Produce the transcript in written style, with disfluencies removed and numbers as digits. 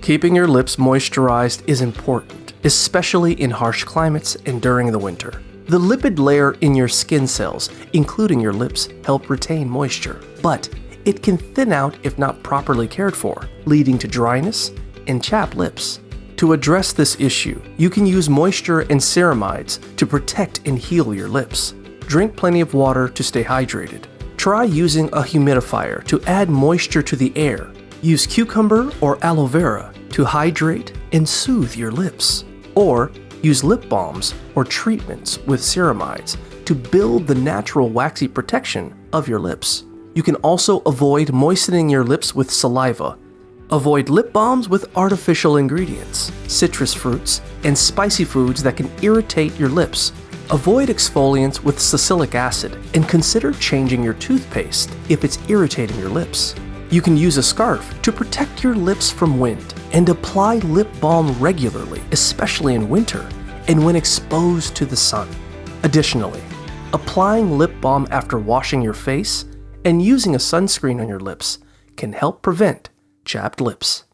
Keeping your lips moisturized is important, especially in harsh climates and during the winter. The lipid layer in your skin cells, including your lips, help retain moisture, but it can thin out if not properly cared for, leading to dryness and chapped lips. To address this issue, you can use moisture and ceramides to protect and heal your lips. Drink plenty of water to stay hydrated. Try using a humidifier to add moisture to the air. Use cucumber or aloe vera to hydrate and soothe your lips. Or use lip balms or treatments with ceramides to build the natural waxy protection of your lips. You can also avoid moistening your lips with saliva. Avoid lip balms with artificial ingredients, citrus fruits, and spicy foods that can irritate your lips. Avoid exfoliants with salicylic acid and consider changing your toothpaste if it's irritating your lips. You can use a scarf to protect your lips from wind and apply lip balm regularly, especially in winter and when exposed to the sun. Additionally, applying lip balm after washing your face and using a sunscreen on your lips can help prevent chapped lips.